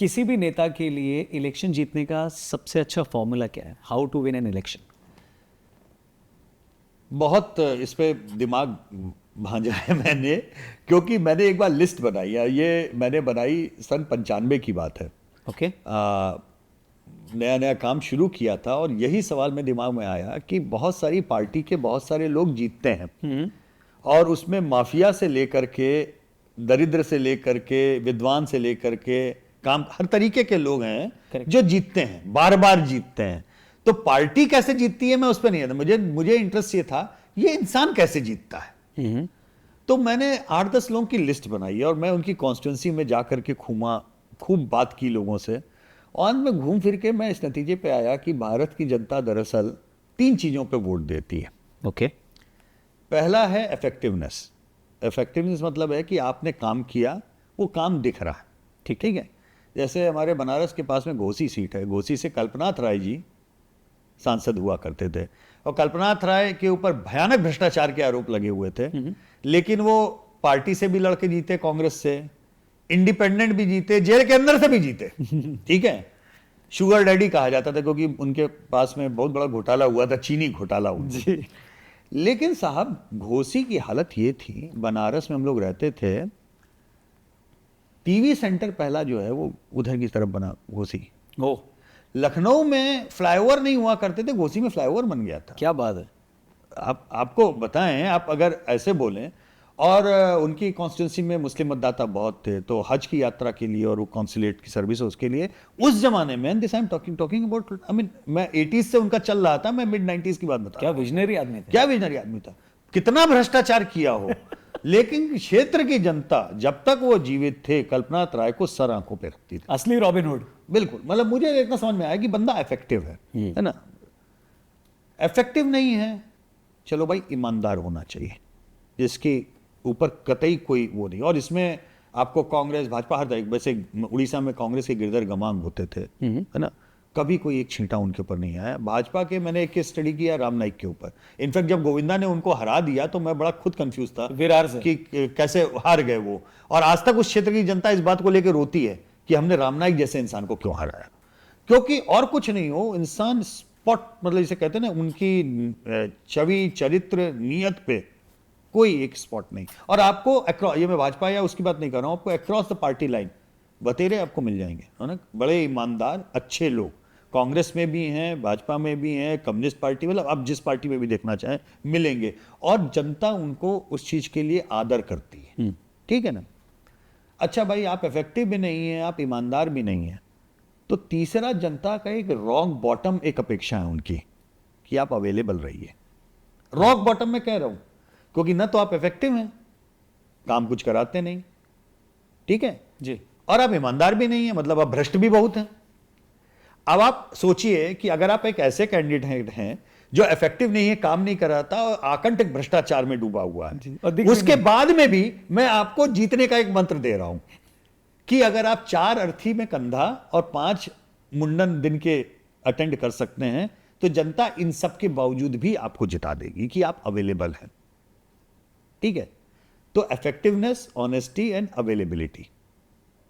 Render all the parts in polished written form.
किसी भी नेता के लिए इलेक्शन जीतने का सबसे अच्छा फॉर्मूला क्या है? How to win an election? बहुत इस पे दिमाग भांजा है मैंने, क्योंकि मैंने एक बार लिस्ट बनाई है। ये मैंने बनाई सन 95 की बात है। ओके। नया नया काम शुरू किया था और यही सवाल मेरे दिमाग में आया कि बहुत सारी पार्टी के बहुत सारे लोग जीतते हैं और उसमें माफिया से लेकर के, दरिद्र से लेकर के, विद्वान से लेकर के, काम हर तरीके के लोग हैं Correct. जो जीतते हैं, बार बार जीतते हैं। तो पार्टी कैसे जीतती है मैं उस पर नहीं आता, मुझे इंटरेस्ट ये था ये इंसान कैसे जीतता है। तो मैंने 8-10 लोगों की लिस्ट बनाई और मैं उनकी कॉन्स्टिट्यूंसी में जाकर के खूब बात की लोगों से, और मैं घूम फिर के मैं इस नतीजे पे आया कि भारत की जनता दरअसल 3 चीजों पे वोट देती है। ओके। पहला है इफेक्टिवनेस। इफेक्टिवनेस मतलब है कि आपने काम किया, वो काम दिख रहा है। ठीक है। जैसे हमारे बनारस के पास में घोसी सीट है, घोसी से कल्पनाथ राय जी सांसद हुआ करते थे और कल्पनाथ राय के ऊपर भयानक भ्रष्टाचार के आरोप लगे हुए थे, लेकिन वो पार्टी से भी लड़के जीते, कांग्रेस से, इंडिपेंडेंट भी जीते, जेल के अंदर से भी जीते। ठीक है। शुगर डैडी कहा जाता था क्योंकि उनके पास में बहुत बड़ा घोटाला हुआ था, चीनी घोटाला हुआ जी। लेकिन साहब घोसी की हालत ये थी, बनारस में हम लोग रहते थे, टीवी सेंटर पहला जो है वो उधर की तरफ बना घोसी। ओ, लखनऊ में फ्लाईओवर नहीं हुआ करते थे, घोसी में फ्लाईओवर बन गया था। क्या बात है। आपको बताएं, आप अगर ऐसे बोलें, और उनकी कॉन्स्टिट्यूंसी में मुस्लिम मतदाता बहुत थे, तो हज की यात्रा के लिए और वो कॉन्सुलेट की सर्विस है उसके लिए उस जमाने में, this I am talking about, I mean मैं 80s से उनका चल रहा था, मैं मिड 90s की बात बता क्या विजनरी आदमी थे। क्या विजनरी आदमी था, कितना भ्रष्टाचार किया हो। लेकिन क्षेत्र की जनता जब तक वो जीवित थे कल्पनाथ राय को सर आंखों पे रखती थी। असली रॉबिनहुड। बिल्कुल, मतलब मुझे इतना समझ में आया कि बंदा इफेक्टिव है ना। इफेक्टिव नहीं है, चलो भाई ईमानदार होना चाहिए, जिसके ऊपर कतई कोई वो नहीं। और इसमें आपको कांग्रेस भाजपा हर तरह, वैसे उड़ीसा में कांग्रेस के गिरधर गमांग होते थे, है ना, कभी कोई एक छींटा उनके ऊपर नहीं आया। भाजपा के मैंने एक स्टडी किया राम नाईक के ऊपर, इनफैक्ट जब गोविंदा ने उनको हरा दिया तो मैं बड़ा खुद कंफ्यूज था विरार से कि कैसे हार गए वो, और आज तक उस क्षेत्र की जनता इस बात को लेकर रोती है कि हमने राम नाईक जैसे इंसान को क्यों हराया। क्योंकि और कुछ नहीं हो, इंसान स्पॉट, मतलब जिसे कहते हैं ना, उनकी छवि, चरित्र, नियत पे कोई एक स्पॉट नहीं। और आपको अक्रॉस, ये मैं भाजपा या उसकी बात नहीं कर रहा हूं, आपको अक्रॉस द पार्टी लाइन बतेरे आपको मिल जाएंगे, है ना, बड़े ईमानदार अच्छे लोग, कांग्रेस में भी हैं, भाजपा में भी हैं, कम्युनिस्ट पार्टी, मतलब आप जिस पार्टी में भी देखना चाहें मिलेंगे, और जनता उनको उस चीज के लिए आदर करती है। ठीक है ना। अच्छा भाई, आप इफेक्टिव भी नहीं है, आप ईमानदार भी नहीं है, तो तीसरा जनता का एक रॉक बॉटम एक अपेक्षा है उनकी कि आप अवेलेबल रहिए। रॉक बॉटम में कह रहा हूं क्योंकि ना तो आप इफेक्टिव हैं, काम कुछ कराते नहीं, ठीक है जी, और आप ईमानदार भी नहीं है, मतलब आप भ्रष्ट भी बहुत हैं। अब आप सोचिए कि अगर आप एक ऐसे कैंडिडेट हैं जो इफेक्टिव नहीं है, काम नहीं कराता और आकंठित भ्रष्टाचार में डूबा हुआ है, उसके बाद में भी मैं आपको जीतने का एक मंत्र दे रहा हूं कि अगर आप 4 अर्थी में कंधा और 5 मुंडन दिन के अटेंड कर सकते हैं तो जनता इन सब के बावजूद भी आपको जिता देगी कि आप अवेलेबल हैं। ठीक है। तो इफेक्टिवनेस, ऑनेस्टी एंड अवेलेबिलिटी,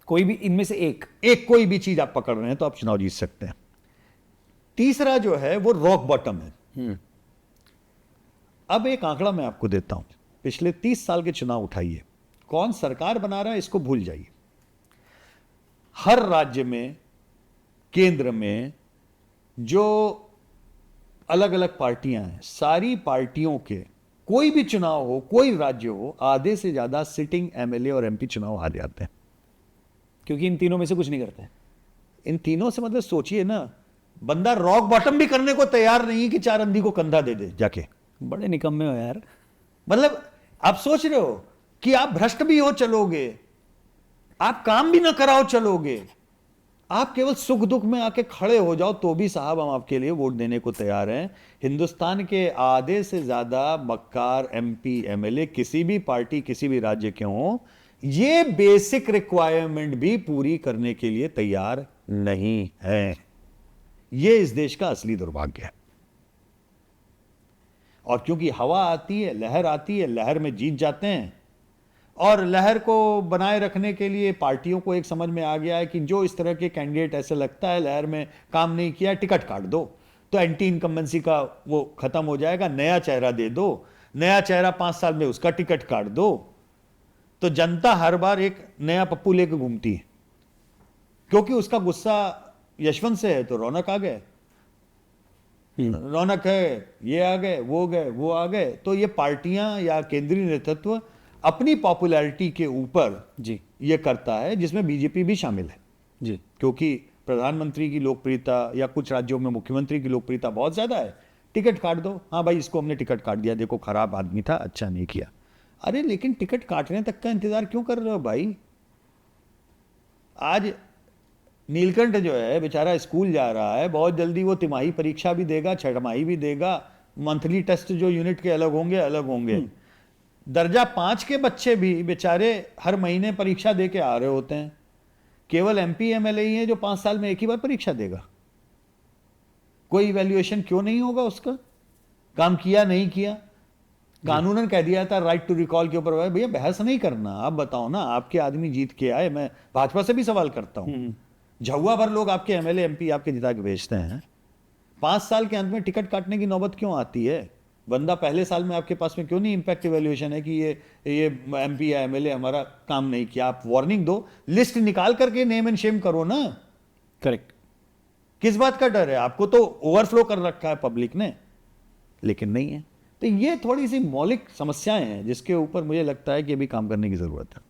कोई भी इनमें से एक कोई भी चीज आप पकड़ रहे हैं तो आप चुनाव जीत सकते हैं। तीसरा जो है वो रॉक बॉटम है। अब एक आंकड़ा मैं आपको देता हूं, पिछले 30 साल के चुनाव उठाइए, कौन सरकार बना रहा है इसको भूल जाइए, हर राज्य में, केंद्र में जो अलग अलग पार्टियां हैं, सारी पार्टियों के कोई भी चुनाव हो, कोई राज्य हो, आधे से ज्यादा सिटिंग एमएलए और एमपी चुनाव हार जाते हैं, क्योंकि इन तीनों में से कुछ नहीं करते। इन तीनों से, मतलब सोचिए ना, बंदा रॉक बॉटम भी करने को तैयार नहीं कि 4 अंधी को कंधा दे दे जाके। बड़े निकम्मे हो यार। मतलब आप सोच रहे हो कि आप भ्रष्ट भी हो चलोगे, आप काम भी ना कराओ चलोगे, आप केवल सुख दुख में आके खड़े हो जाओ तो भी साहब हम आपके लिए वोट देने को तैयार हैं। हिंदुस्तान के आधे से ज्यादा मक्कार एमपी एमएलए किसी भी पार्टी, किसी भी राज्य के हों, ये बेसिक रिक्वायरमेंट भी पूरी करने के लिए तैयार नहीं है। ये इस देश का असली दुर्भाग्य है। और क्योंकि हवा आती है, लहर आती है, लहर में जीत जाते हैं, और लहर को बनाए रखने के लिए पार्टियों को एक समझ में आ गया है कि जो इस तरह के कैंडिडेट ऐसे लगता है लहर में काम नहीं किया, टिकट काट दो, तो एंटी इनकम्बेंसी का वो खत्म हो जाएगा, नया चेहरा दे दो, नया चेहरा 5 साल में उसका टिकट काट दो। तो जनता हर बार एक नया पप्पू लेके घूमती है, क्योंकि उसका गुस्सा यशवंत से है तो रौनक आ गए, रौनक है, ये आ गए, वो आ गए। तो ये पार्टियां या केंद्रीय नेतृत्व अपनी पॉपुलैरिटी के ऊपर जी ये करता है, जिसमें बीजेपी भी शामिल है, जी क्योंकि प्रधानमंत्री की लोकप्रियता या कुछ राज्यों में मुख्यमंत्री की लोकप्रियता बहुत ज्यादा है, टिकट काट दो, हाँ भाई इसको हमने टिकट काट दिया, देखो खराब आदमी था, अच्छा नहीं किया। अरे लेकिन टिकट काटने तक का इंतजार क्यों कर रहे हो भाई? आज नीलकंठ जो है बेचारा स्कूल जा रहा है, बहुत जल्दी वो तिमाही परीक्षा भी देगा, छठमाही भी देगा, मंथली टेस्ट जो यूनिट के अलग होंगे। दर्जा 5 के बच्चे भी बेचारे हर महीने परीक्षा दे के आ रहे होते हैं। केवल एमपी एमएलए ही है जो 5 साल में एक ही बार परीक्षा देगा। कोई इवैल्यूएशन क्यों नहीं होगा उसका? काम किया नहीं किया, कानूनन कह दिया था राइट टू रिकॉल के ऊपर। भैया बहस नहीं करना, आप बताओ ना, आपके आदमी जीत के आए। मैं भाजपा से भी सवाल करता हूं, झुआ भर लोग आपके एमएलए एमपी आपके जिता के भेजते हैं, 5 साल के अंत में टिकट काटने की नौबत क्यों आती है? बंदा पहले साल में आपके पास में क्यों नहीं इम्पैक्ट इवैल्यूएशन है कि ये एमपी या एमएलए हमारा काम नहीं किया? आप वार्निंग दो, लिस्ट निकाल करके नेम एंड शेम करो ना। करेक्ट। किस बात का डर है आपको? तो ओवरफ्लो कर रखा है पब्लिक ने, लेकिन नहीं है। तो ये थोड़ी सी मौलिक समस्याएं हैं जिसके ऊपर मुझे लगता है कि अभी काम करने की जरूरत है।